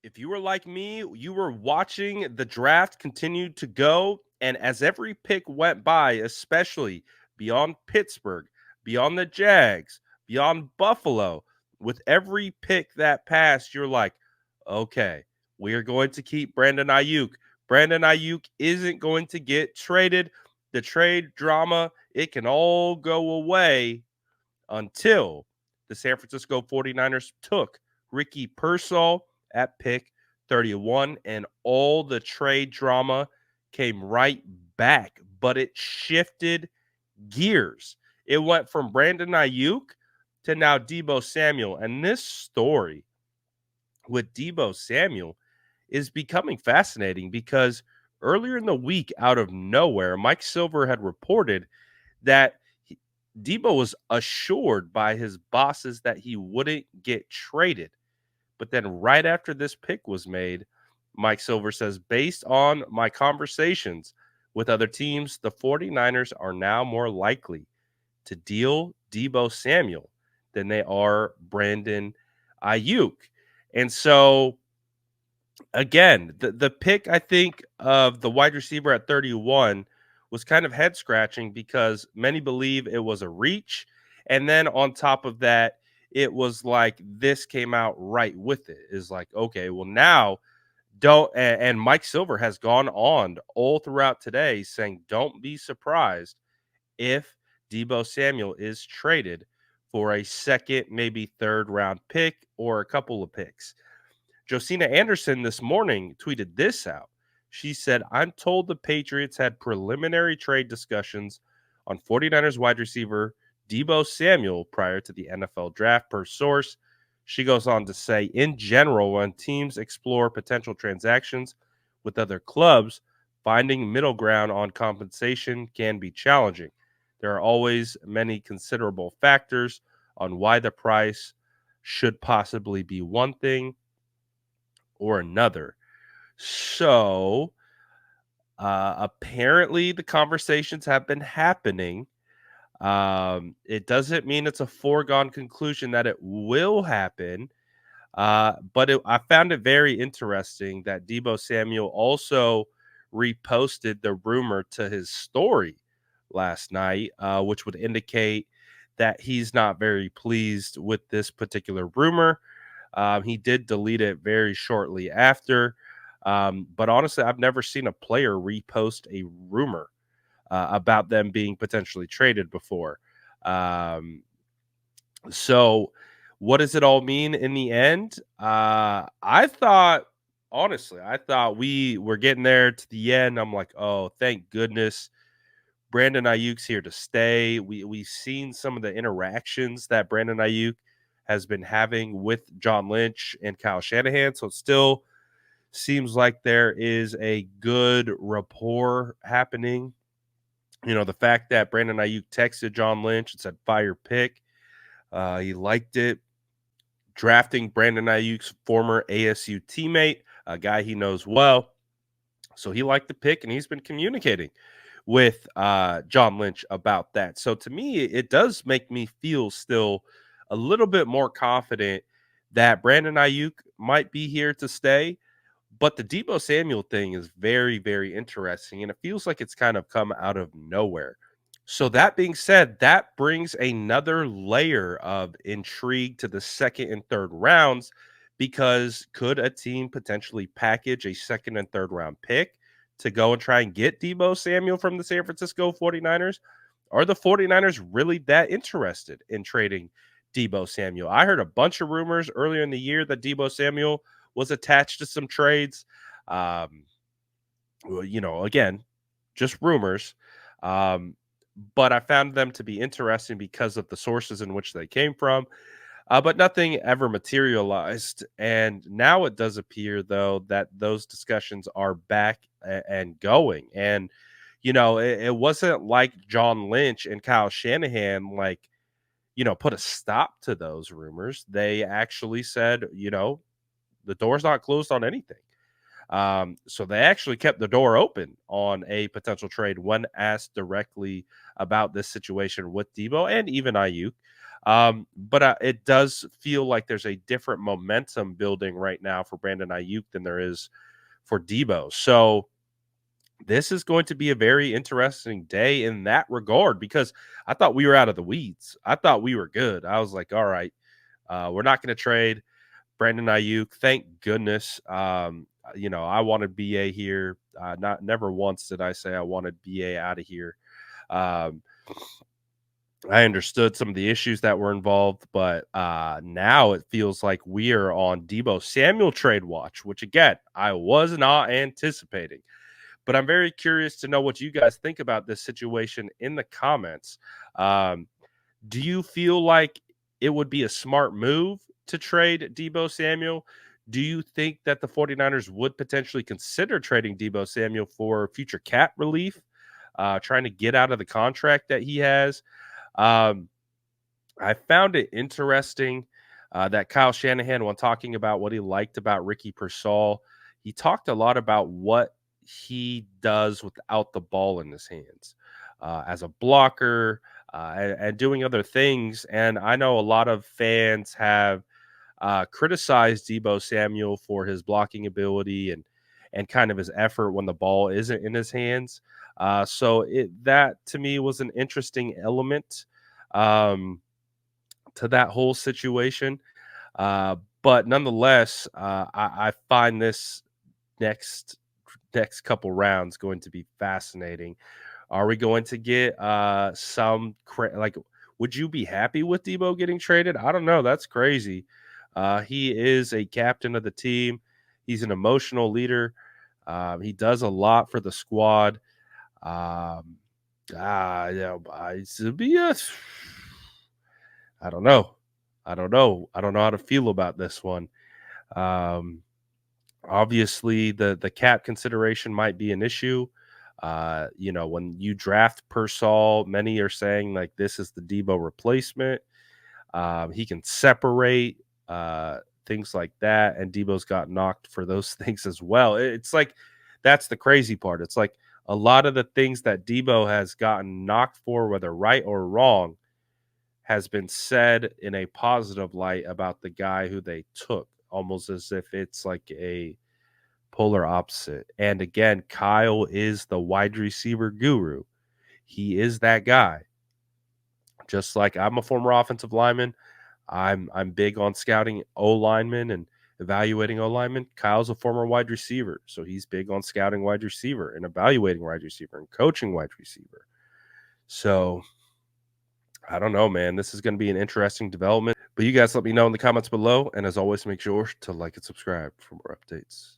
If you were like me, you were watching the draft continue to go. And as every pick went by, especially beyond Pittsburgh, beyond the Jags, beyond Buffalo, with every pick that passed, you're like, okay, we are going to keep Brandon Ayuk. Brandon Ayuk isn't going to get traded. The trade drama, it can all go away until the San Francisco 49ers took Ricky Pearsall at pick 31, and all the trade drama came right back, but it shifted gears. It went from Brandon Ayuk to now Deebo Samuel, and this story with Deebo Samuel is becoming fascinating because earlier in the week, out of nowhere, Mike Silver had reported that Deebo was assured by his bosses that he wouldn't get traded. But then right after this pick was made, Mike Silver says, based on my conversations with other teams, the 49ers are now more likely to deal Deebo Samuel than they are Brandon Ayuk. And so again, the pick, I think, of the wide receiver at 31 was kind of head scratching because many believe it was a reach. And then on top of that, it was like this came out right with it. Is like, okay, well, now don't. And Mike Silver has gone on all throughout today saying, don't be surprised if Deebo Samuel is traded for a second, maybe third round pick or a couple of picks. Josina Anderson this morning tweeted this out. She said, I'm told the Patriots had preliminary trade discussions on 49ers wide receiver Deebo Samuel prior to the NFL draft, per source. She goes on to say, in general, when teams explore potential transactions with other clubs, finding middle ground on compensation can be challenging. There are always many considerable factors on why the price should possibly be one thing or another. So apparently the conversations have been happening. It doesn't mean it's a foregone conclusion that it will happen. But I found it very interesting that Deebo Samuel also reposted the rumor to his story last night, which would indicate that he's not very pleased with this particular rumor. He did delete it very shortly after. But honestly, I've never seen a player repost a rumor about them being potentially traded before. Um, so, what does it all mean in the end? I thought we were getting there to the end. I'm like, oh, thank goodness Brandon Ayuk's here to stay. We've seen some of the interactions that Brandon Ayuk has been having with John Lynch and Kyle Shanahan. So it still seems like there is a good rapport happening. You know, the fact that Brandon Ayuk texted John Lynch and said fire pick, he liked it. Drafting Brandon Ayuk's former ASU teammate, a guy he knows well. So he liked the pick and he's been communicating with John Lynch about that. So to me, it does make me feel still a little bit more confident that Brandon Ayuk might be here to stay. But the Deebo Samuel thing is very, very interesting, and it feels like it's kind of come out of nowhere. So that being said, that brings another layer of intrigue to the second and third rounds because could a team potentially package a second and third round pick to go and try and get Deebo Samuel from the San Francisco 49ers? Are the 49ers really that interested in trading Deebo Samuel? I heard a bunch of rumors earlier in the year that Deebo Samuel was attached to some trades. Um, again, just rumors. Um, but I found them to be interesting because of the sources in which they came from. But nothing ever materialized. And now it does appear, though, that those discussions are back and going. And, it wasn't like John Lynch and Kyle Shanahan, put a stop to those rumors. They actually said, the door's not closed on anything. So they actually kept the door open on a potential trade when asked directly about this situation with Deebo and even Ayuk. But it does feel like there's a different momentum building right now for Brandon Ayuk than there is for Deebo. So this is going to be a very interesting day in that regard because I thought we were out of the weeds. I thought we were good. I was like, all right, we're not going to trade Brandon Ayuk. Thank goodness. I wanted BA here. Not never once did I say I wanted BA out of here. Um, I understood some of the issues that were involved, but now it feels like we are on Deebo Samuel trade watch, which again I was not anticipating. But I'm very curious to know what you guys think about this situation in the comments. Um, do you feel like it would be a smart move to trade Deebo Samuel? Do you think that the 49ers would potentially consider trading Deebo Samuel for future cap relief, trying to get out of the contract that he has? Um, I found it interesting that Kyle Shanahan, when talking about what he liked about Ricky Pearsall, he talked a lot about what he does without the ball in his hands as a blocker and doing other things. And I know a lot of fans have criticized Deebo Samuel for his blocking ability and kind of his effort when the ball isn't in his hands. That to me was an interesting element. To that whole situation. But nonetheless, I find this next next couple rounds going to be fascinating. Are we going to get like? Would you be happy with Debo getting traded? I don't know. That's crazy. He is a captain of the team. He's an emotional leader. He does a lot for the squad. Um, it'd be a I don't know. I don't know. I don't know how to feel about this one. Um, Obviously, the cap consideration might be an issue. When you draft Persall, many are saying like this is the Debo replacement. He can separate things like that, and Debo's got knocked for those things as well. It's like that's the crazy part. It's like a lot of the things that Debo has gotten knocked for, whether right or wrong, has been said in a positive light about the guy who they took, almost as if it's like a polar opposite. And again, Kyle is the wide receiver guru. He is that guy. Just like I'm a former offensive lineman, I'm big on scouting O linemen and evaluating O linemen. Kyle's a former wide receiver, so he's big on scouting wide receiver and evaluating wide receiver and coaching wide receiver. So I don't know, man. This is going to be an interesting development. But you guys let me know in the comments below. And as always, make sure to like and subscribe for more updates.